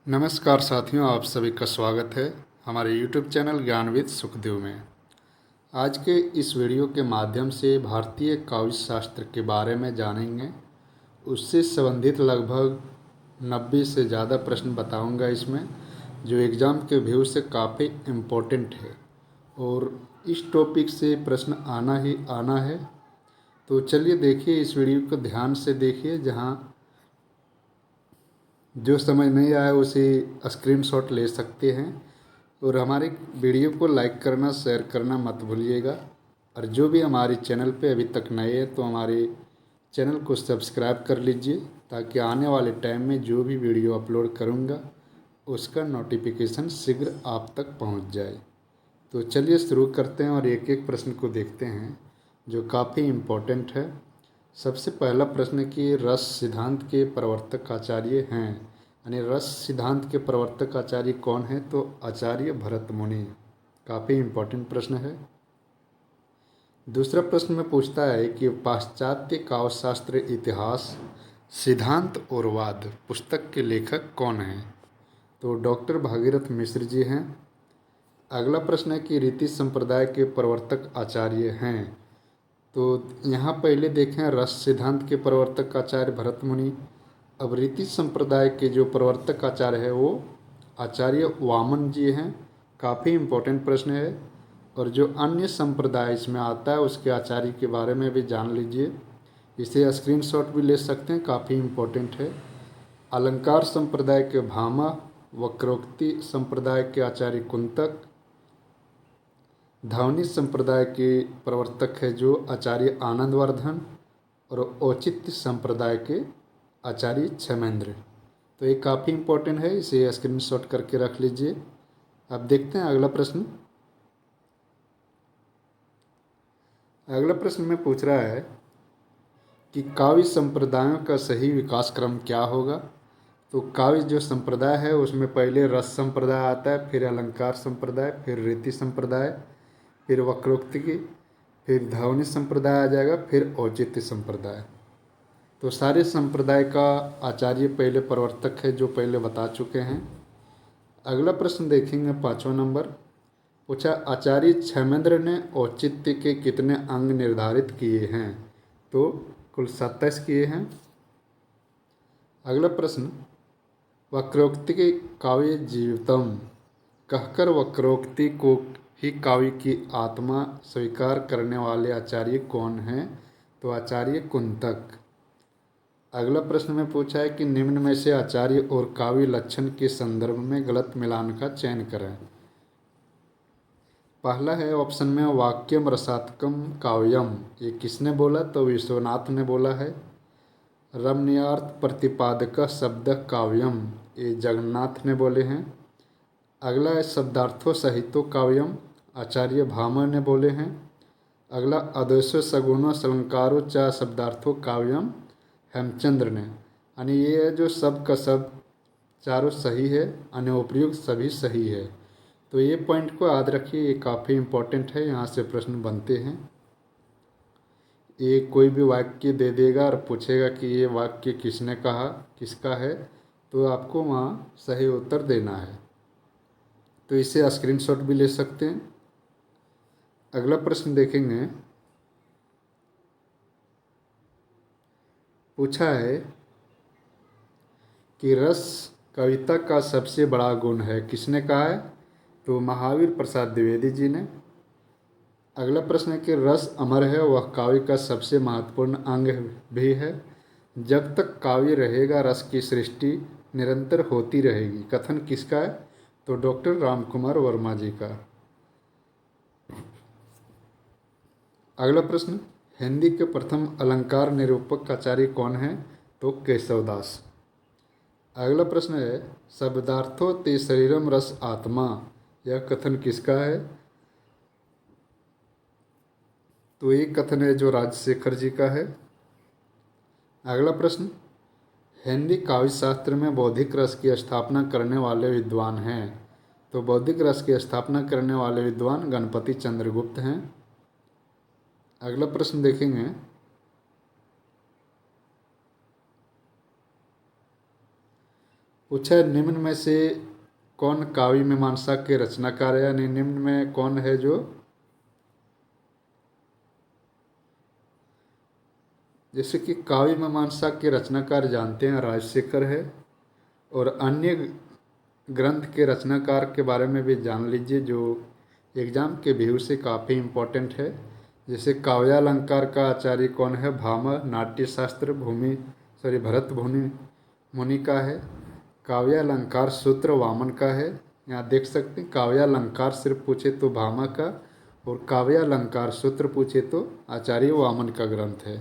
नमस्कार साथियों, आप सभी का स्वागत है हमारे YouTube चैनल ज्ञानविद सुखदेव में। आज के इस वीडियो के माध्यम से भारतीय काव्य शास्त्र के बारे में जानेंगे। उससे संबंधित लगभग 90 से ज़्यादा प्रश्न बताऊंगा इसमें, जो एग्ज़ाम के व्यू से काफ़ी इम्पोर्टेंट है और इस टॉपिक से प्रश्न आना ही आना है। तो चलिए देखिए, इस वीडियो को ध्यान से देखिए। जहाँ जो समझ नहीं आया उसे स्क्रीनशॉट ले सकते हैं और हमारे वीडियो को लाइक करना, शेयर करना मत भूलिएगा। और जो भी हमारे चैनल पे अभी तक नए हैं तो हमारे चैनल को सब्सक्राइब कर लीजिए, ताकि आने वाले टाइम में जो भी वीडियो अपलोड करूँगा उसका नोटिफिकेशन शीघ्र आप तक पहुँच जाए। तो चलिए शुरू करते हैं और एक एक प्रश्न को देखते हैं जो काफ़ी इम्पोर्टेंट है। सबसे पहला प्रश्न कि रस सिद्धांत के प्रवर्तक आचार्य हैं, यानी रस सिद्धांत के प्रवर्तक आचार्य कौन है? तो आचार्य भरत मुनि। काफ़ी इम्पोर्टेंट प्रश्न है। दूसरा प्रश्न में पूछता है कि पाश्चात्य काव्यशास्त्र इतिहास सिद्धांत और वाद पुस्तक के लेखक कौन हैं? तो डॉक्टर भागीरथ मिश्र जी हैं। अगला प्रश्न है कि रीति संप्रदाय के प्रवर्तक आचार्य हैं। तो यहाँ पहले देखें, रस सिद्धांत के प्रवर्तक आचार्य भरत मुनि। अब रीति संप्रदाय के जो प्रवर्तक आचार्य है वो आचार्य वामन जी हैं। काफ़ी इम्पोर्टेंट प्रश्न है। और जो अन्य संप्रदाय इसमें आता है उसके आचार्य के बारे में भी जान लीजिए। इसे स्क्रीनशॉट भी ले सकते हैं, काफ़ी इम्पोर्टेंट है। अलंकार संप्रदाय के भामा, वक्रोक्ति संप्रदाय के आचार्य कुंतक, ध्वनि संप्रदाय के प्रवर्तक है जो आचार्य आनंदवर्धन, और औचित्य संप्रदाय के आचार्य क्षेमेंद्र। तो ये काफ़ी इम्पोर्टेंट है, इसे स्क्रीनशॉट करके रख लीजिए। अब देखते हैं अगला प्रश्न। अगला प्रश्न में पूछ रहा है कि काव्य संप्रदायों का सही विकास क्रम क्या होगा? तो काव्य जो संप्रदाय है उसमें पहले रस संप्रदाय आता है, फिर अलंकार संप्रदाय, फिर रीति संप्रदाय, फिर वक्रोक्ति की, फिर ध्वनि संप्रदाय आ जाएगा, फिर औचित्य संप्रदाय। तो सारे संप्रदाय का आचार्य पहले प्रवर्तक है जो पहले बता चुके हैं। अगला प्रश्न देखेंगे, 5वां नंबर। पूछा आचार्य क्षेमेंद्र ने औचित्य के कितने अंग निर्धारित किए हैं? तो कुल 27 किए हैं। अगला प्रश्न, वक्रोक्ति के काव्य जीवितम कहकर वक्रोक्ति को ही काव्य की आत्मा स्वीकार करने वाले आचार्य कौन हैं? तो आचार्य कुंतक। अगला प्रश्न में पूछा है कि निम्न में से आचार्य और काव्य लक्षण के संदर्भ में गलत मिलान का चयन करें। पहला है ऑप्शन में वाक्यम रसात्मकम काव्यम, ये किसने बोला? तो विश्वनाथ ने बोला है। रमणीयार्थ प्रतिपादक शब्द काव्यम, ये जगन्नाथ ने बोले हैं। अगला है शब्दार्थो सहितो काव्यम, आचार्य भामह ने बोले हैं। अगला अद्वैसो सगुणो अलंकारो च शब्दार्थो काव्यम, हेमचंद्र ने। यानी ये है जो सब का सब चारों सही है, अनुपयुक्त सभी सही है। तो ये पॉइंट को याद रखिए, ये काफ़ी इम्पोर्टेंट है, यहाँ से प्रश्न बनते हैं। ये कोई भी वाक्य दे देगा और पूछेगा कि ये वाक्य किसने कहा, किसका है, तो आपको वहाँ सही उत्तर देना है। तो इसे स्क्रीनशॉट भी ले सकते हैं। अगला प्रश्न देखेंगे, पूछा है कि रस कविता का सबसे बड़ा गुण है, किसने कहा है? तो महावीर प्रसाद द्विवेदी जी ने। अगला प्रश्न है कि रस अमर है, वह काव्य का सबसे महत्वपूर्ण अंग भी है। जब तक काव्य रहेगा रस की सृष्टि निरंतर होती रहेगी, कथन किसका है? तो डॉक्टर रामकुमार वर्मा जी का। अगला प्रश्न, हिंदी के प्रथम अलंकार निरूपक आचार्य कौन है? तो केशवदास। अगला प्रश्न है शब्दार्थो ते शरीरम रस आत्मा, यह कथन किसका है? तो ये कथन है जो राजशेखर जी का है। अगला प्रश्न, हिंदी काव्य शास्त्र में बौद्धिक रस की स्थापना करने वाले विद्वान हैं? तो बौद्धिक रस की स्थापना करने वाले विद्वान गणपति चंद्रगुप्त हैं। अगला प्रश्न देखेंगे, पूछा है निम्न में से कौन काव्य मीमांसा के रचनाकार है, यानी निम्न में कौन है जो, जैसे कि काव्य मीमांसा के रचनाकार जानते हैं राजशेखर है, और अन्य ग्रंथ के रचनाकार के बारे में भी जान लीजिए जो एग्जाम के व्यू से काफ़ी इम्पोर्टेंट है। जैसे काव्यालंकार का आचार्य कौन है, भामह। नाट्यशास्त्र भरत मुनि का है। काव्यालंकार सूत्र वामन का है। यहाँ देख सकते हैं काव्यालंकार सिर्फ पूछे तो भामह का, और काव्यालंकार सूत्र पूछे तो आचार्य वामन का ग्रंथ है।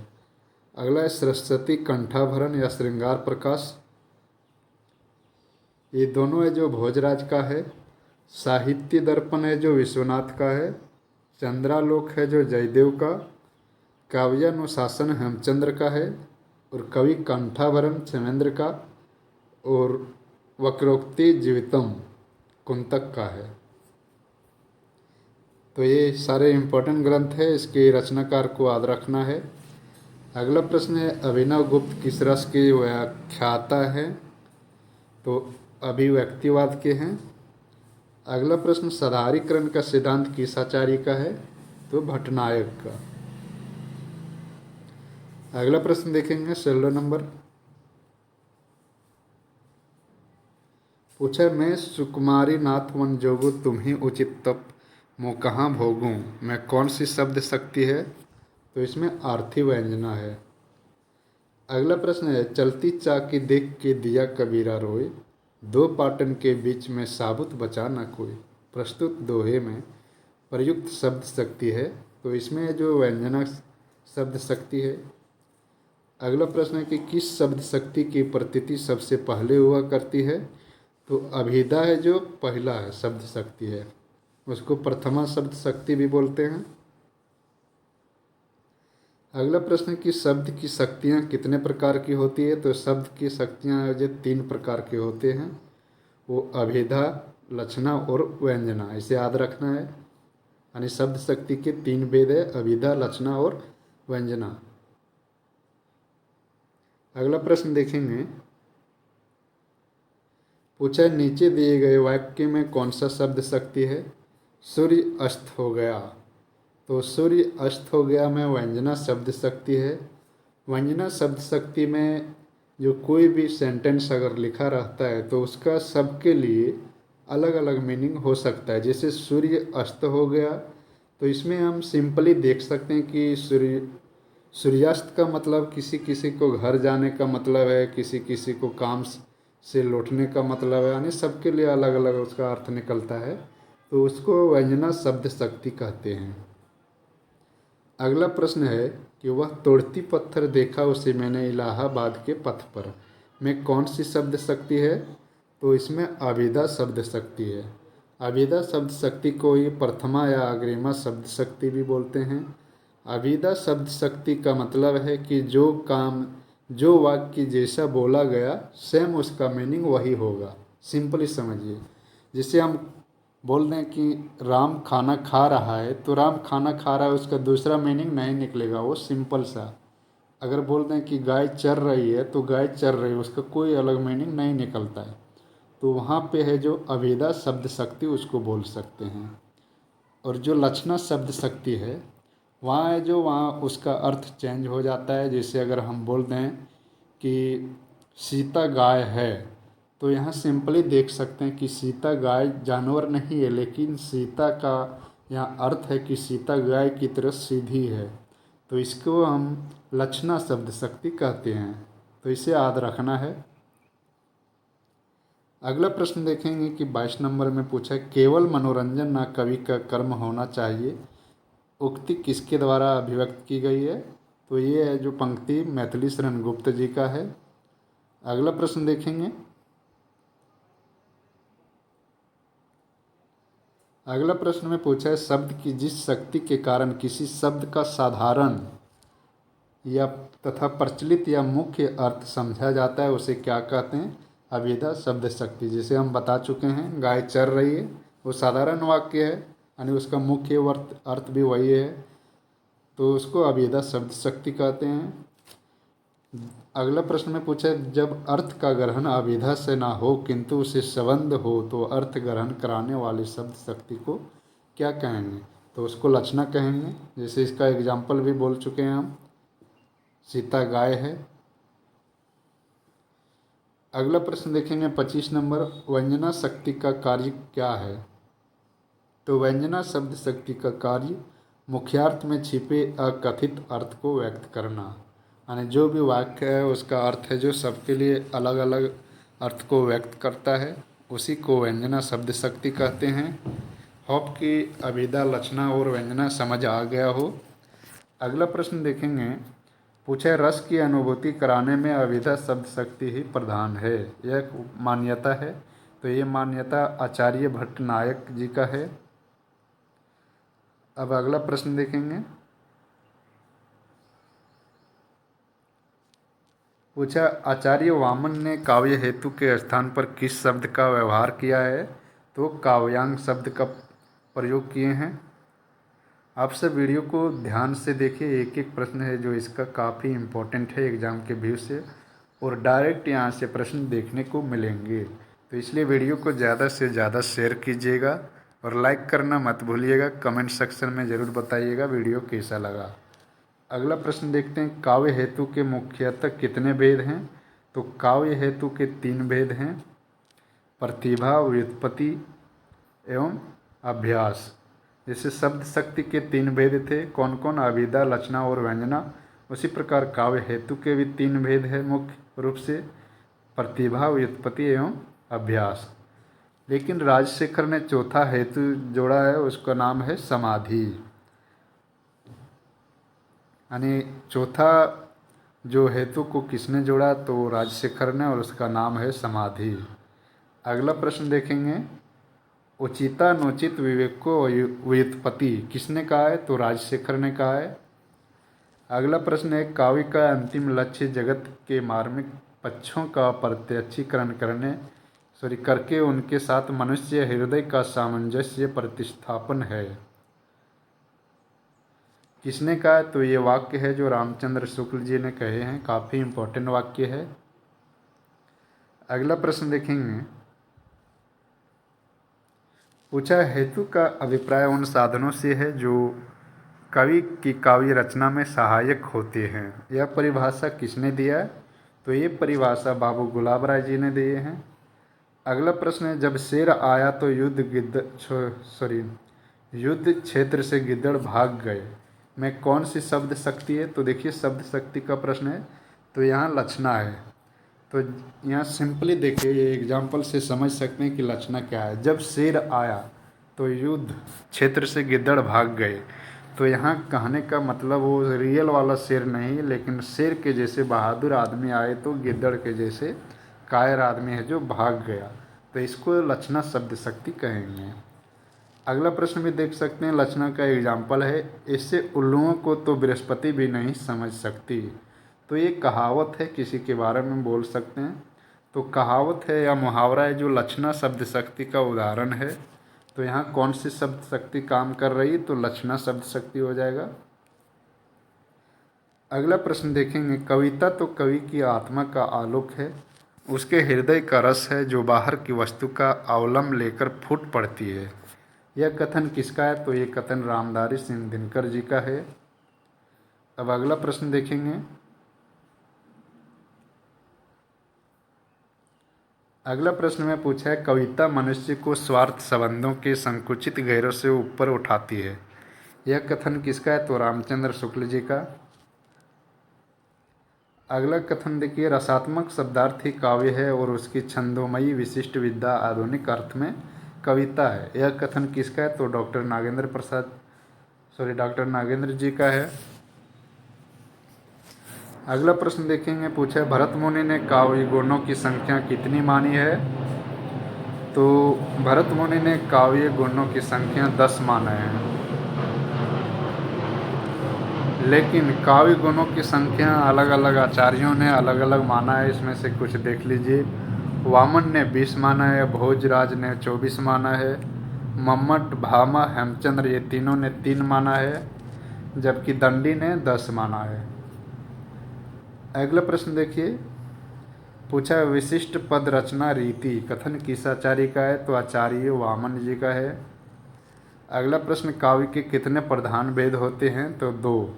अगला है सरस्वती कंठाभरण या श्रृंगार प्रकाश, ये दोनों है जो भोजराज का है। साहित्य दर्पण है जो विश्वनाथ का है। चंद्रालोक है जो जयदेव का। काव्यानुशासन हेमचंद्र का है, और कवि कंठाभरण क्षेमेंद्र का, और वक्रोक्ति जीवितम कुंतक का है। तो ये सारे इम्पोर्टेंट ग्रंथ है, इसके रचनाकार को याद रखना है। अगला प्रश्न है अभिनव गुप्त किस रस के व्याख्याता है, तो अभिव्यक्तिवाद के हैं। अगला प्रश्न साधारीकरण का सिद्धांत किस आचार्य का है, तो भट्टनायक का। अगला प्रश्न देखेंगे 16 नंबर। पूछा मैं सुकुमारी नाथ वन जोगू तुम्ही उचित तप मो कहाँ भोगूं, मैं कौन सी शब्द शक्ति है, तो इसमें आर्थी व्यंजना है। अगला प्रश्न है चलती चाकी देख के दिया कबीरा रोए, दो पाटन के बीच में साबुत बचा न कोई। प्रस्तुत दोहे में प्रयुक्त शब्द शक्ति है, तो इसमें जो व्यंजना शब्द शक्ति है। अगला प्रश्न है कि किस शब्द शक्ति की प्रतीति सबसे पहले हुआ करती है, तो अभिधा है जो पहला है शब्द शक्ति है, उसको प्रथमा शब्द शक्ति भी बोलते हैं। अगला प्रश्न है कि शब्द की शक्तियाँ कितने प्रकार की होती है, तो शब्द की शक्तियाँ जो 3 प्रकार के होते हैं, वो अभिधा, लक्षणा और व्यंजना, इसे याद रखना है। यानी शब्द शक्ति के 3 भेद है, अभिधा, लक्षणा और व्यंजना। अगला प्रश्न देखेंगे। पूछा नीचे दिए गए वाक्य में कौन सा शब्द शक्ति है। सूर्य अस्त हो गया, तो सूर्य अस्त हो गया में व्यंजना शब्द शक्ति है। व्यंजना शब्द शक्ति में जो कोई भी सेंटेंस अगर लिखा रहता है तो उसका सबके लिए अलग अलग मीनिंग हो सकता है। जैसे सूर्य अस्त हो गया, तो इसमें हम सिंपली देख सकते हैं कि सूर्यास्त का मतलब किसी किसी को घर जाने का मतलब है, किसी किसी को काम से लौटने का मतलब है, यानी सबके लिए अलग अलग उसका अर्थ निकलता है, तो उसको व्यंजना शब्द शक्ति कहते हैं। अगला प्रश्न है कि वह तोड़ती पत्थर देखा उसे मैंने इलाहाबाद के पथ पर, में कौन सी शब्द शक्ति है, तो इसमें अभिधा शब्द शक्ति है। अभिधा शब्द शक्ति को ही प्रथमा या अग्रिमा शब्द शक्ति भी बोलते हैं। अभिधा शब्द शक्ति का मतलब है कि जो काम जो वाक्य जैसा बोला गया सेम उसका मीनिंग वही होगा। सिंपली समझिए, जिसे हम बोल दें कि राम खाना खा रहा है, तो राम खाना खा रहा है उसका दूसरा मीनिंग नहीं निकलेगा, वो सिंपल सा। अगर बोल दें कि गाय चर रही है, तो गाय चर रही है, उसका कोई अलग मीनिंग नहीं निकलता है। तो वहाँ पे है जो अभिधा शब्द शक्ति, उसको बोल सकते हैं। और जो लक्षणा शब्द शक्ति है वहाँ है जो वहाँ उसका अर्थ चेंज हो जाता है। जैसे अगर हम बोल दें कि सीता गाय है, तो यहाँ सिंपली देख सकते हैं कि सीता गाय जानवर नहीं है, लेकिन सीता का यहाँ अर्थ है कि सीता गाय की तरह सीधी है, तो इसको हम लक्षणा शब्द शक्ति कहते हैं। तो इसे याद रखना है। अगला प्रश्न देखेंगे कि 22 नंबर में पूछा केवल मनोरंजन ना कवि का कर्म होना चाहिए, उक्ति किसके द्वारा अभिव्यक्त की गई है, तो ये है जो पंक्ति मैथिली शरण गुप्त जी का है। अगला प्रश्न देखेंगे। अगला प्रश्न में पूछा है शब्द की जिस शक्ति के कारण किसी शब्द का साधारण या तथा प्रचलित या मुख्य अर्थ समझा जाता है उसे क्या कहते हैं, अभिधा शब्द शक्ति। जिसे हम बता चुके हैं गाय चर रही है, वो साधारण वाक्य है, यानी उसका मुख्य अर्थ भी वही है, तो उसको अभिधा शब्द शक्ति कहते हैं। अगला प्रश्न में पूछा है, जब अर्थ का ग्रहण अभिधा से ना हो किंतु उसे संबंध हो तो अर्थ ग्रहण कराने वाली शब्द शक्ति को क्या कहेंगे? तो उसको लक्षणा कहेंगे। जैसे इसका एग्जाम्पल भी बोल चुके हैं हम, सीता गाय है। अगला प्रश्न देखेंगे 25 नंबर, व्यंजना शक्ति का कार्य क्या है? तो व्यंजना शब्द शक्ति का कार्य मुख्यार्थ में छिपे अकथित अर्थ को व्यक्त करना, यानी जो भी वाक्य है उसका अर्थ है जो सबके लिए अलग अलग अर्थ को व्यक्त करता है, उसी को व्यंजना शब्द शक्ति कहते हैं। होप कि अभिधा, लक्षणा और व्यंजना समझ आ गया हो। अगला प्रश्न देखेंगे, पूछा है रस की अनुभूति कराने में अभिधा शब्द शक्ति ही प्रधान है, यह मान्यता है। तो ये मान्यता आचार्य भट्ट नायक जी का है। अब अगला प्रश्न देखेंगे, पूछा आचार्य वामन ने काव्य हेतु के स्थान पर किस शब्द का व्यवहार किया है? तो काव्यांग शब्द का प्रयोग किए हैं। आप सब वीडियो को ध्यान से देखिए, एक एक प्रश्न है जो इसका काफ़ी इम्पोर्टेंट है एग्ज़ाम के व्यू से, और डायरेक्ट यहाँ से प्रश्न देखने को मिलेंगे। तो इसलिए वीडियो को ज़्यादा से ज़्यादा शेयर कीजिएगा और लाइक करना मत भूलिएगा। कमेंट सेक्शन में ज़रूर बताइएगा वीडियो कैसा लगा। अगला प्रश्न देखते हैं, काव्य हेतु के मुख्यतः कितने भेद हैं? तो काव्य हेतु के 3 भेद हैं, प्रतिभा, व्युत्पत्ति एवं अभ्यास। जैसे शब्द शक्ति के 3 भेद थे, कौन कौन? अभिधा, लक्षणा और व्यंजना। उसी प्रकार काव्य हेतु के भी 3 भेद है मुख्य रूप से, प्रतिभा, व्युत्पत्ति एवं अभ्यास। लेकिन राजशेखर ने चौथा हेतु जोड़ा है, उसका नाम है समाधि। यानी चौथा जो हेतु को किसने जोड़ा? तो राजशेखर ने, और उसका नाम है समाधि। अगला प्रश्न देखेंगे, उचितानुचित विवेक को व्युत्पत्ति किसने कहा है? तो राजशेखर ने कहा है। अगला प्रश्न है, काव्य का अंतिम लक्ष्य जगत के मार्मिक पक्षों का प्रत्यक्षीकरण करके उनके साथ मनुष्य हृदय का सामंजस्य प्रतिस्थापन है, किसने कहा? तो ये वाक्य है जो रामचंद्र शुक्ल जी ने कहे हैं, काफ़ी इम्पोर्टेंट वाक्य है। अगला प्रश्न देखेंगे, पूछा हेतु का अभिप्राय उन साधनों से है जो कवि की काव्य रचना में सहायक होते हैं। यह परिभाषा किसने दिया है? तो ये परिभाषा बाबू गुलाब राय जी ने दिए हैं। अगला प्रश्न है, जब शेर आया तो युद्ध क्षेत्र से गिद्दड़ भाग गए में कौन सी शब्द शक्ति है? तो देखिए शब्द शक्ति का प्रश्न है, तो यहाँ लक्षणा है। तो यहाँ सिंपली देखिए, ये एग्जाम्पल से समझ सकते हैं कि लक्षणा क्या है। जब शेर आया तो युद्ध क्षेत्र से गिद्दड़ भाग गए, तो यहाँ कहने का मतलब वो रियल वाला शेर नहीं, लेकिन शेर के जैसे बहादुर आदमी आए तो गिद्दड़ के जैसे कायर आदमी है जो भाग गया, तो इसको लक्षणा शब्द शक्ति कहेंगे। अगला प्रश्न भी देख सकते हैं, लक्षणा का एग्जाम्पल है, इससे उल्लुओं को तो बृहस्पति भी नहीं समझ सकती। तो ये कहावत है, किसी के बारे में बोल सकते हैं। तो कहावत है या मुहावरा है जो लक्षणा शब्द शक्ति का उदाहरण है। तो यहाँ कौन सी शब्द शक्ति काम कर रही? तो लक्षणा शब्द शक्ति हो जाएगा। अगला प्रश्न देखेंगे, कविता तो कवि की आत्मा का आलोक है, उसके हृदय का रस है जो बाहर की वस्तु का अवलंब लेकर फूट पड़ती है। यह कथन किसका है? तो ये कथन रामधारी सिंह दिनकर जी का है। अब अगला प्रश्न देखेंगे, अगला प्रश्न में पूछा है, कविता मनुष्य को स्वार्थ संबंधों के संकुचित घेरों से ऊपर उठाती है। यह कथन किसका है? तो रामचंद्र शुक्ल जी का। अगला कथन देखिए, रसात्मक शब्दार्थ ही काव्य है और उसकी छंदोमयी विशिष्ट विद्या आधुनिक अर्थ में कविता है। यह कथन किसका है? तो डॉक्टर नागेंद्र जी का है। अगला प्रश्न देखेंगे, पूछा है भरत मुनि ने काव्य गुणों की संख्या कितनी मानी है? तो भरत मुनि ने काव्य गुणों की संख्या 10 माना है, लेकिन काव्य गुणों की संख्या अलग अलग आचार्यों ने अलग अलग माना है। इसमें से कुछ देख लीजिए, वामन ने 20 माना है, भोजराज ने 24 माना है, मम्मट, भामा, हेमचंद्र ये तीनों ने 3 माना है, जबकि दंडी ने 10 माना है। अगला प्रश्न देखिए, पूछा है विशिष्ट पद रचना रीति कथन किस आचार्य का है, तो आचार्य वामन जी का है। अगला प्रश्न, काव्य के कितने प्रधान भेद होते हैं, तो दो,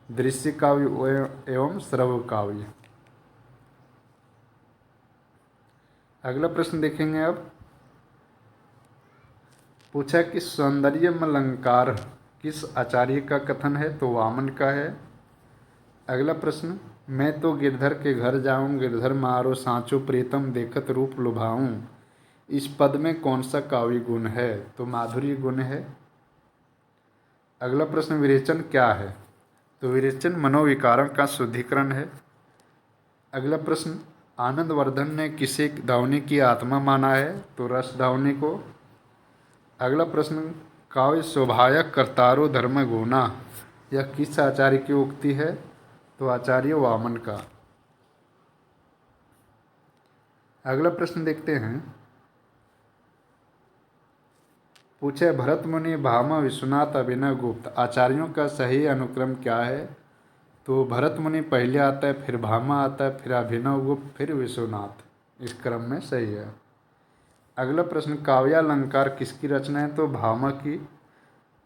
दृश्य काव्य एवं श्रव्य काव्य। अगला प्रश्न देखेंगे अब, पूछा कि सौंदर्यमलंकार किस आचार्य का कथन है, तो वामन का है। अगला प्रश्न, मैं तो गिरधर के घर जाऊं, गिरधर मारो सांचो प्रीतम देखत रूप लुभाऊं, इस पद में कौन सा काव्य गुण है, तो माधुर्य गुण है। अगला प्रश्न, विरेचन क्या है, तो विरेचन मनोविकारों का शुद्धिकरण है। अगला प्रश्न, आनंदवर्धन ने किसे धावनी की आत्मा माना है, तो रस धावनी को। अगला प्रश्न, काव्य शोभायक कर्तारो धर्म गुना, यह किस आचार्य की उक्ति है, तो आचार्य वामन का। अगला प्रश्न देखते हैं, पूछे भरत मुनि भामा विश्वनाथ अभिनव गुप्त आचार्यों का सही अनुक्रम क्या है, तो भरत मुनि पहले आता है, फिर भामा आता है, फिर अभिनव गुप्त, फिर विश्वनाथ, इस क्रम में सही है। अगला प्रश्न, काव्यालंकार किसकी रचना है, तो भामा की,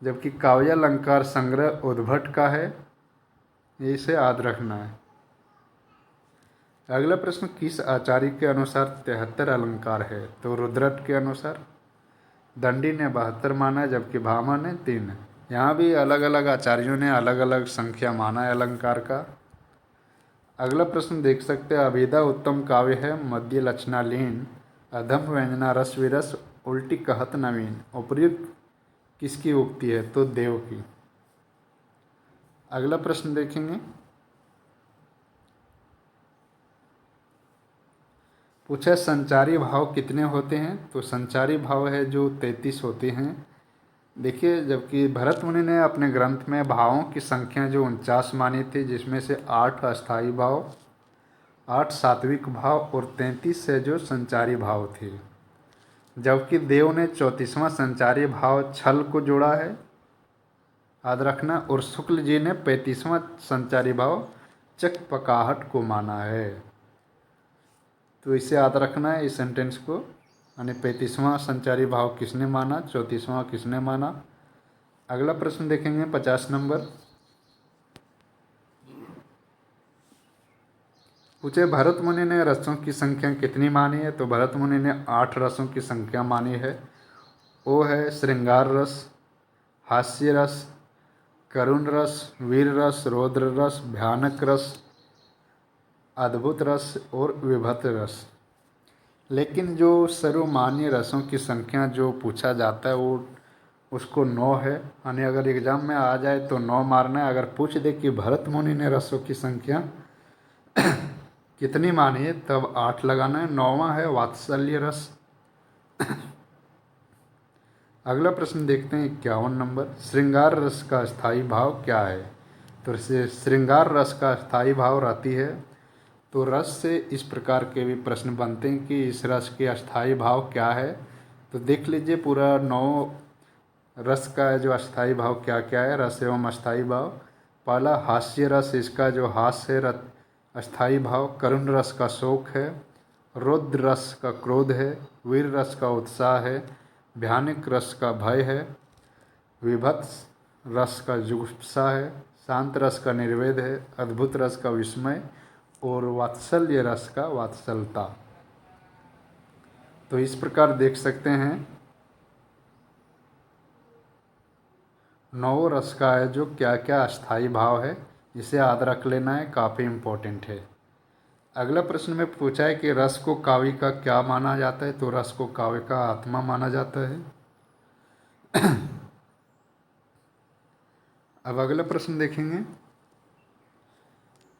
जबकि काव्यालंकार संग्रह उद्भट का है, इसे याद रखना है। अगला प्रश्न, किस आचार्य के अनुसार 73 अलंकार है, तो रुद्रट के अनुसार। दंडी ने 72 माना है, जबकि भामा ने 3। यहाँ भी अलग अलग आचार्यों ने अलग अलग संख्या माना है अलंकार का। अगला प्रश्न देख सकते हैं, अभिधा उत्तम काव्य है, मध्य लक्षणालीन, अधम व्यंजना रस विरस, उल्टी कहत नवीन, उपर्युक्त किसकी उक्ति है, तो देव की। अगला प्रश्न देखेंगे, पूछा संचारी भाव कितने होते हैं, तो संचारी भाव है जो 33 होते हैं। देखिए, जबकि भरत मुनि ने अपने ग्रंथ में भावों की संख्या जो 49 मानी थी, जिसमें से 8 अस्थायी भाव, 8 सात्विक भाव और 33 है जो संचारी भाव थे। जबकि देव ने 34वां संचारी भाव छल को जोड़ा है, याद रखना, और शुक्ल जी ने 35वां संचारी भाव चकपकाहट को माना है, तो इसे याद रखना है इस सेंटेंस को, यानी 35वां संचारी भाव किसने माना, 34वां किसने माना। अगला प्रश्न देखेंगे 50 नंबर, पूछे भरत मुनि ने रसों की संख्या कितनी मानी है, तो भरत मुनि ने 8 रसों की संख्या मानी है। वो है श्रृंगार रस, हास्य रस, करुण रस, वीर रस, रौद्र रस, भयानक रस, अद्भुत रस और विभत रस। लेकिन जो सर्वमान्य रसों की संख्या जो पूछा जाता है वो उसको 9 है, यानी अगर एग्जाम में आ जाए तो 9 मारना है। अगर पूछ दे कि भरत मुनि ने रसों की संख्या कितनी मानी है, तब 8 लगाना है। 9वां है वात्सल्य रस। अगला प्रश्न देखते हैं 51 नंबर, श्रृंगार रस का स्थायी भाव क्या है, तो श्रृंगार रस का स्थायी भाव रहती है। तो रस से इस प्रकार के भी प्रश्न बनते हैं कि इस रस के अस्थायी भाव क्या है, तो देख लीजिए पूरा 9 रस का जो अस्थायी भाव क्या क्या है, रस एवं अस्थायी भाव। पहला हास्य रस, इसका जो हास्य है अस्थायी भाव। करुण रस का शोक है, रौद्र रस का क्रोध है, वीर रस का उत्साह है, भयानक रस का भय है, विभत्स रस का जुगुप्सा है, शांत रस का निर्वेद है, अद्भुत रस का विस्मय और वात्सल्य रस का वात्सलता। तो इस प्रकार देख सकते हैं 9 रस का है जो क्या क्या अस्थायी भाव है, इसे याद रख लेना है, काफ़ी इम्पोर्टेंट है। अगला प्रश्न में पूछा है कि रस को काव्य का क्या माना जाता है, तो रस को काव्य का आत्मा माना जाता है। अब अगला प्रश्न देखेंगे,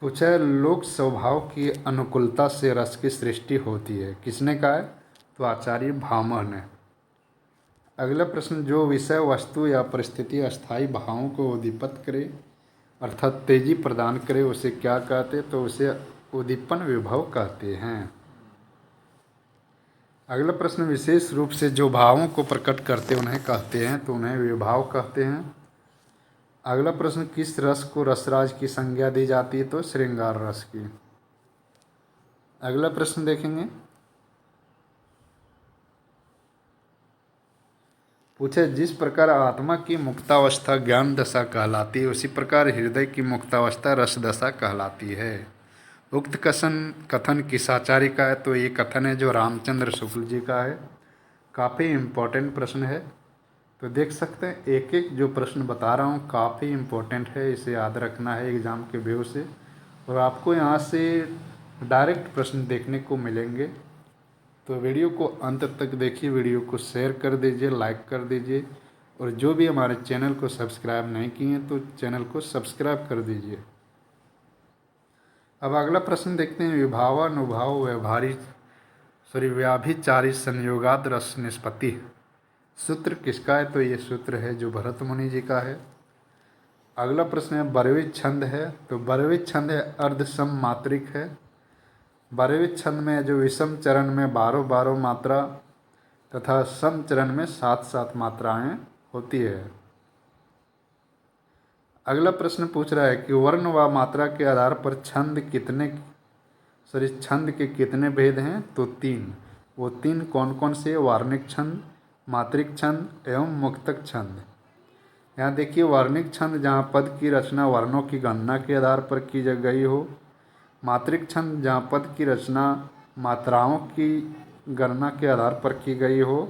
पूछा है लोक स्वभाव की अनुकूलता से रस की सृष्टि होती है, किसने कहा है, तो आचार्य भामह ने। अगला प्रश्न, जो विषय वस्तु या परिस्थिति अस्थायी भावों को उद्दीपित करे अर्थात तेजी प्रदान करे उसे क्या कहते, तो उसे उद्दीपन विभव कहते हैं। अगला प्रश्न, विशेष रूप से जो भावों को प्रकट करते उन्हें कहते हैं, तो उन्हें विभाव कहते हैं। अगला प्रश्न, किस रस को रसराज की संज्ञा दी जाती है, तो श्रृंगार रस की। अगला प्रश्न देखेंगे। पूछे जिस प्रकार आत्मा की मुक्तावस्था ज्ञान दशा कहलाती है, उसी प्रकार हृदय की मुक्तावस्था रस दशा कहलाती है। उक्त कथन किसाचार्य का है, तो ये कथन है जो रामचंद्र शुक्ल जी का है। काफ़ी इम्पोर्टेंट प्रश्न है, तो देख सकते हैं एक एक जो प्रश्न बता रहा हूँ काफ़ी इम्पोर्टेंट है, इसे याद रखना है एग्ज़ाम के व्यू से। और आपको यहाँ से डायरेक्ट प्रश्न देखने को मिलेंगे, तो वीडियो को अंत तक देखिए, वीडियो को शेयर कर दीजिए, लाइक कर दीजिए, और जो भी हमारे चैनल को सब्सक्राइब नहीं किए हैं तो चैनल को सब्सक्राइब कर दीजिए। अब अगला प्रश्न देखते हैं। विभावानुभाव व्यवहारी व्याभिचारी संयोगाद रस निष्पत्ति सूत्र किसका है, तो ये सूत्र है जो भरत मुनि जी का है। अगला प्रश्न है बरवित छंद है, तो बरवित छंद है अर्ध सम मात्रिक है। बरवित छंद में जो विषम चरण में 12 मात्रा तथा सम चरण में 7 मात्राएं होती है। अगला प्रश्न पूछ रहा है कि वर्ण व मात्रा के आधार पर छंद के कितने भेद हैं, तो 3। वो 3 कौन कौन से? वार्णिक छंद, मात्रिक छंद एवं मुक्तक छंद। यहाँ देखिए वार्णिक छंद जहाँ पद की रचना वर्णों की गणना के आधार पर की गई हो, मात्रिक छंद जहाँ पद की रचना मात्राओं की गणना के आधार पर की गई हो,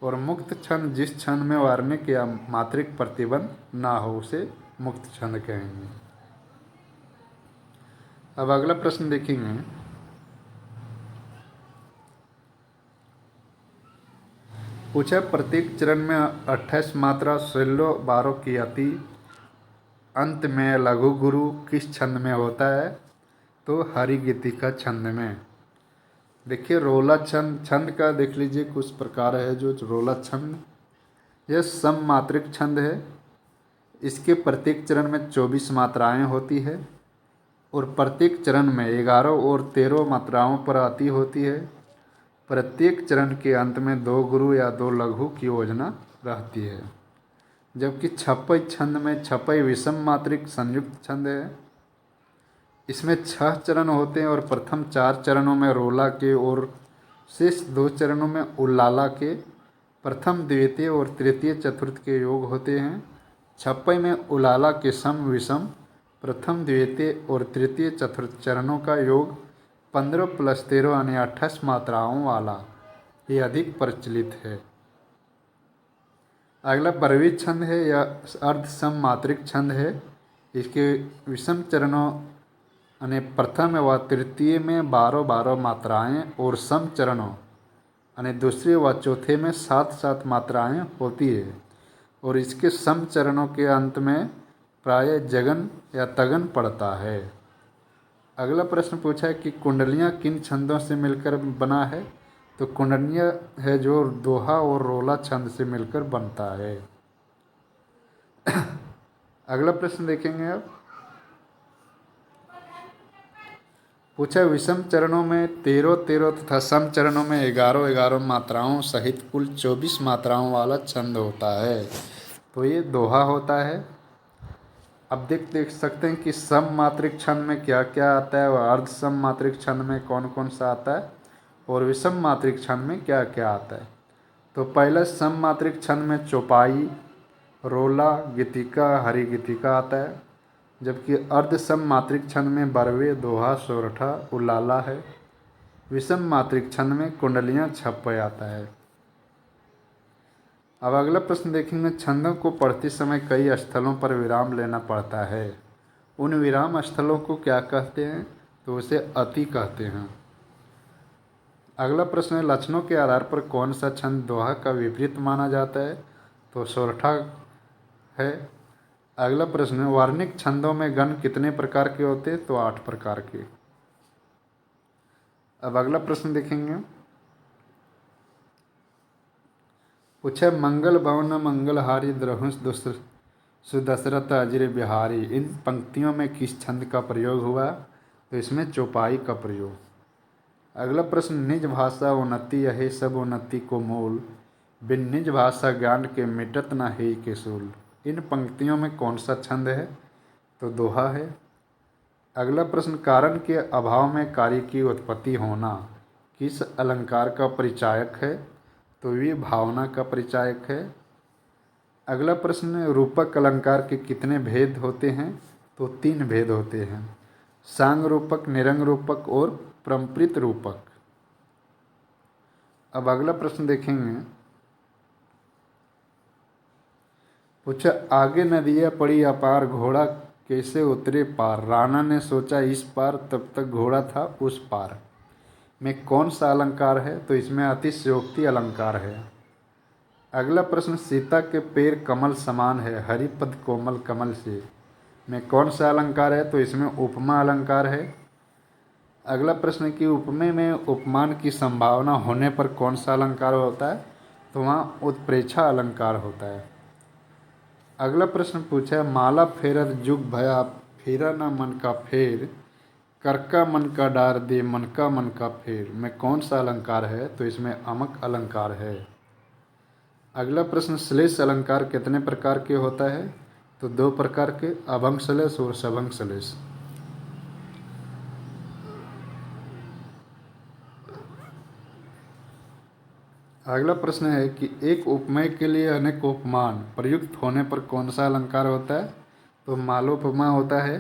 और मुक्त छंद जिस छंद में वार्णिक या मात्रिक प्रतिबंध ना हो उसे मुक्त छंद कहेंगे। अब अगला प्रश्न देखेंगे। पूछा प्रत्येक चरण में 28 मात्रा 16-12 की अति अंत में लघु गुरु किस छंद में होता है, तो हरिगीतिका छंद में। देखिए रोला छंद का देख लीजिए कुछ प्रकार है। जो रोला छंद यह सम मात्रिक छंद है। इसके प्रत्येक चरण में 24 मात्राएं होती है, और प्रत्येक चरण में 11 और 13 मात्राओं पर आती होती है। प्रत्येक चरण के अंत में 2 गुरु या 2 लघु की योजना रहती है। जबकि छपई छंद में छपई विषम मात्रिक संयुक्त छंद है। इसमें 6 चरण होते हैं, और प्रथम 4 चरणों में रोला के और शेष 2 चरणों में उल्लाला के प्रथम द्वितीय और तृतीय चतुर्थ के योग होते हैं। छप्पई में उलाला के सम विषम प्रथम द्वितीय और तृतीय चतुर्थ चरणों का योग 15 + 13 यानी 28 मात्राओं वाला ये अधिक प्रचलित है। अगला बरवी छंद है, यह अर्ध सम मात्रिक छंद है। इसके विषम चरणों यानी प्रथम व तृतीय में 12 मात्राएं, और सम चरणों यानी दूसरे व चौथे में 7 मात्राएं होती है, और इसके सम चरणों के अंत में प्रायः जगन या तगन पड़ता है। अगला प्रश्न पूछा है कि कुंडलियाँ किन छंदों से मिलकर बना है, तो कुंडलियाँ है जो दोहा और रोला छंद से मिलकर बनता है। अगला प्रश्न देखेंगे अब। पूछा विषम चरणों में 13 तथा सम चरणों में 11 मात्राओं सहित कुल 24 मात्राओं वाला छंद होता है, तो ये दोहा होता है। अब देख सकते हैं कि सम मात्रिक छंद में क्या क्या आता है, और अर्ध सम मात्रिक छंद में कौन कौन सा आता है, और विषम मात्रिक छंद में क्या क्या आता है। तो पहला सम मात्रिक छंद में चौपाई, रोला, गीतिका, हरिगीतिका आता है। जबकि अर्ध सम मात्रिक छंद में बरवे, दोहा, सोरठा, उलाला है। विषम मात्रिक छंद में कुंडलियाँ, छप्पय आता है। अब अगला प्रश्न देखेंगे। छंदों को पढ़ते समय कई स्थलों पर विराम लेना पड़ता है, उन विराम स्थलों को क्या कहते हैं, तो उसे अति कहते हैं। अगला प्रश्न है लक्षणों के आधार पर कौन सा छंद दोहा का विपरीत माना जाता है, तो सोरठा है। अगला प्रश्न है वर्णिक छंदों में गण कितने प्रकार के होते हैं, तो 8 प्रकार के। अब अगला प्रश्न देखेंगे। पूछे मंगल भवन मंगलहारी द्रहुष सुदशरथ अजर बिहारी, इन पंक्तियों में किस छंद का प्रयोग हुआ, तो इसमें चौपाई का प्रयोग। अगला प्रश्न निज भाषा उन्नति यही सब उन्नति को मूल, बिन निज भाषा ज्ञान के मिटत न हे के सूल, इन पंक्तियों में कौन सा छंद है, तो दोहा है। अगला प्रश्न, कारण के अभाव में कार्य की उत्पत्ति होना किस अलंकार का परिचायक है? तो ये भावना का परिचायक है। अगला प्रश्न, रूपक अलंकार के कितने भेद होते हैं? तो 3 भेद होते हैं, सांग रूपक, निरंग रूपक और परम्परित रूपक। अब अगला प्रश्न देखेंगे, पूछा, आगे नदियाँ पड़ी अपार, घोड़ा कैसे उतरे पार? राणा ने सोचा इस पार, तब तक घोड़ा था उस पार। में कौन सा अलंकार है? तो इसमें अतिशयोक्ति अलंकार है। अगला प्रश्न, सीता के पैर कमल समान है, हरिपद कोमल कमल से। में कौन सा अलंकार है? तो इसमें उपमा अलंकार है। अगला प्रश्न कि उपमेय में उपमान की संभावना होने पर कौन सा अलंकार होता है? तो वहाँ उत्प्रेक्षा अलंकार होता है। अगला प्रश्न पूछा है, माला फेरर जुग भया, फेरा ना मन का फेर, कर का मन का डार दे, मन का फेर। में कौन सा अलंकार है? तो इसमें अमक अलंकार है। अगला प्रश्न, श्लेष अलंकार कितने प्रकार के होता है? तो 2 प्रकार के, अभंग श्लेष और सभंग श्लेष। अगला प्रश्न है कि एक उपमेय के लिए अनेक उपमान प्रयुक्त होने पर कौन सा अलंकार होता है? तो मालोपमा होता है।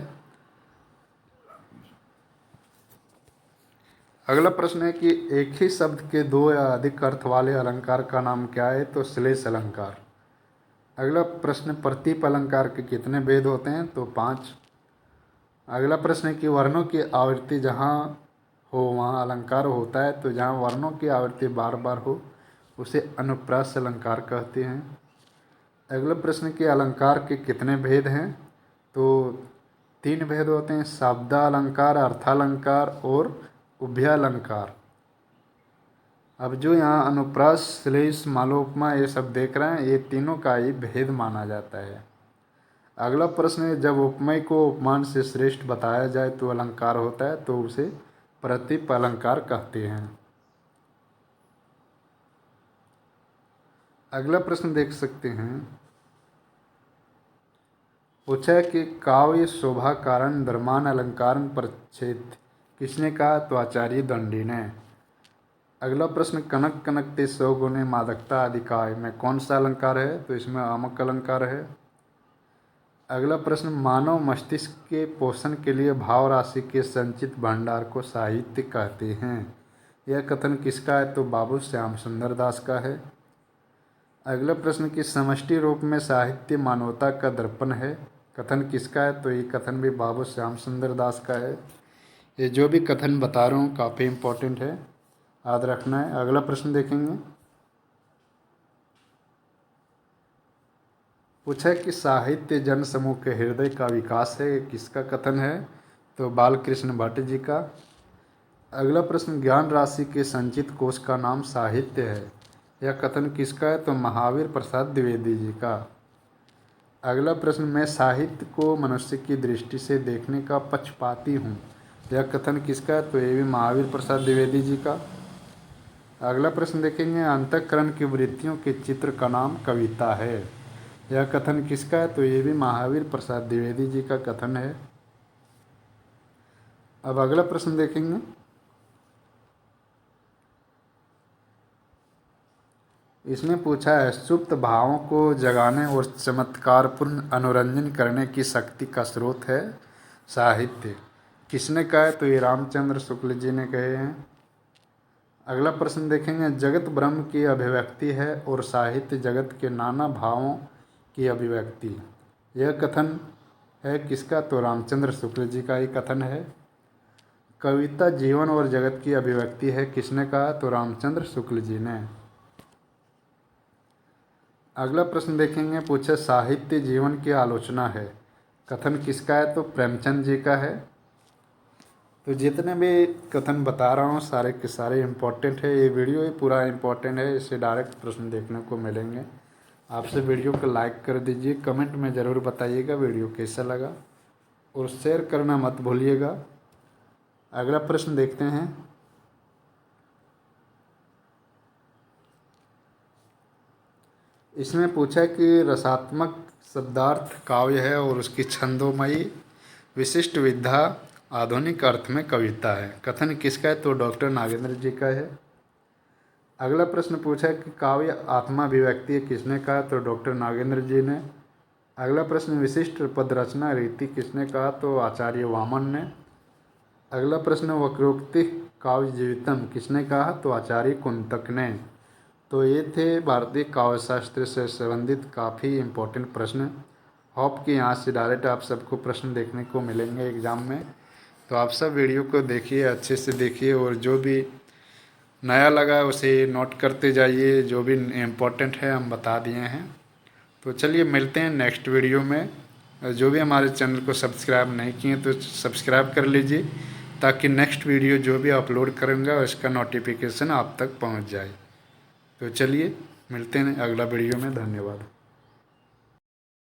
अगला प्रश्न है कि एक ही शब्द के 2 या अधिक अर्थ वाले अलंकार का नाम क्या है? तो श्लेष अलंकार। अगला प्रश्न, प्रतीप अलंकार के कितने भेद होते हैं? तो 5। अगला प्रश्न है कि वर्णों की आवृत्ति जहाँ हो वहाँ अलंकार होता है, तो जहाँ वर्णों की आवृत्ति बार बार हो उसे अनुप्रास अलंकार कहते हैं। अगला प्रश्न कि अलंकार के कितने भेद हैं? तो 3 भेद होते हैं, शब्दालंकार, अर्थालंकार और उभयालंकार। अब जो यहाँ अनुप्रास, श्लेष, मालोपमा ये सब देख रहे हैं, ये तीनों का ही भेद माना जाता है। अगला प्रश्न है, जब उपमेय को उपमान से श्रेष्ठ बताया जाए तो अलंकार होता है, तो उसे प्रतीप अलंकार कहते हैं। अगला प्रश्न देख सकते हैं, पूछा है कि काव्य शोभा कारण धर्मान अलंकार प्रच्छेद किसने कहा? तो आचार्य दंडी ने। अगला प्रश्न, कनक कनकते 100 गुने मादकता अधिकाय। में कौन सा अलंकार है? तो इसमें अमक अलंकार है। अगला प्रश्न, मानव मस्तिष्क के पोषण के लिए भाव राशि के संचित भंडार को साहित्य कहते हैं। यह कथन किसका है? तो बाबू श्याम सुंदर दास का है। अगला प्रश्न कि समष्टि रूप में साहित्य मानवता का दर्पण है, कथन किसका है? तो ये कथन भी बाबू श्याम सुंदर दास का है। ये जो भी कथन बता रहा हूँ काफ़ी इम्पोर्टेंट है, याद रखना है। अगला प्रश्न देखेंगे, पूछा है कि साहित्य जन समूह के हृदय का विकास है, किसका कथन है? तो बालकृष्ण भट्ट जी का। अगला प्रश्न, ज्ञान राशि के संचित कोश का नाम साहित्य है, यह कथन किसका है? तो महावीर प्रसाद द्विवेदी जी का। अगला प्रश्न, मैं साहित्य को मनुष्य की दृष्टि से देखने का पक्षपाती हूँ, यह कथन किसका है? तो ये भी महावीर प्रसाद द्विवेदी जी का। अगला प्रश्न देखेंगे, अंतःकरण की वृत्तियों के चित्र का नाम कविता है, यह कथन किसका है? तो ये भी महावीर प्रसाद द्विवेदी जी का कथन है। अब अगला प्रश्न देखेंगे, इसमें पूछा है, सुप्त भावों को जगाने और चमत्कारपूर्ण अनुरंजन करने की शक्ति का स्रोत है साहित्य, किसने कहा है? तो ये रामचंद्र शुक्ल जी ने कहे हैं। अगला प्रश्न देखेंगे, जगत ब्रह्म की अभिव्यक्ति है और साहित्य जगत के नाना भावों की अभिव्यक्ति, यह कथन है किसका? तो रामचंद्र शुक्ल जी का ही कथन है। कविता जीवन और जगत की अभिव्यक्ति है, किसने कहा? तो रामचंद्र शुक्ल जी ने। अगला प्रश्न देखेंगे, पूछे साहित्य जीवन की आलोचना है, कथन किसका है? तो प्रेमचंद जी का है। तो जितने भी कथन बता रहा हूँ सारे के सारे इम्पोर्टेंट है, ये वीडियो ही पूरा इम्पोर्टेंट है, इससे डायरेक्ट प्रश्न देखने को मिलेंगे। आपसे वीडियो को लाइक कर दीजिए, कमेंट में ज़रूर बताइएगा वीडियो कैसा लगा, और शेयर करना मत भूलिएगा। अगला प्रश्न देखते हैं, इसमें पूछा कि रसात्मक शब्दार्थ काव्य है और उसकी छंदोमयी विशिष्ट विधा आधुनिक अर्थ में कविता है। कथन किसका है? तो डॉक्टर नागेंद्र जी का है। अगला प्रश्न पूछा है कि काव्य आत्मा अभिव्यक्ति है, किसने कहा? तो डॉक्टर नागेंद्र जी ने। अगला प्रश्न विशिष्ट पद रचना रीति किसने कहा? तो आचार्य वामन ने। अगला प्रश्न वक्रोक्ति काव्य जीवितम किसने कहा? तो आचार्य कुंतक ने। तो ये थे भारतीय काव्य शास्त्र से संबंधित काफ़ी इम्पोर्टेंट प्रश्न। होप कि यहाँ से डायरेक्ट आप सबको प्रश्न देखने को मिलेंगे एग्ज़ाम में। तो आप सब वीडियो को देखिए, अच्छे से देखिए, और जो भी नया लगा उसे नोट करते जाइए। जो भी इम्पोर्टेंट है हम बता दिए हैं। तो चलिए मिलते हैं नेक्स्ट वीडियो में। जो भी हमारे चैनल को सब्सक्राइब नहीं किए तो सब्सक्राइब कर लीजिए, ताकि नेक्स्ट वीडियो जो भी अपलोड करूँगा उसका नोटिफिकेशन आप तक पहुँच जाए। तो चलिए मिलते हैं अगला वीडियो में। धन्यवाद।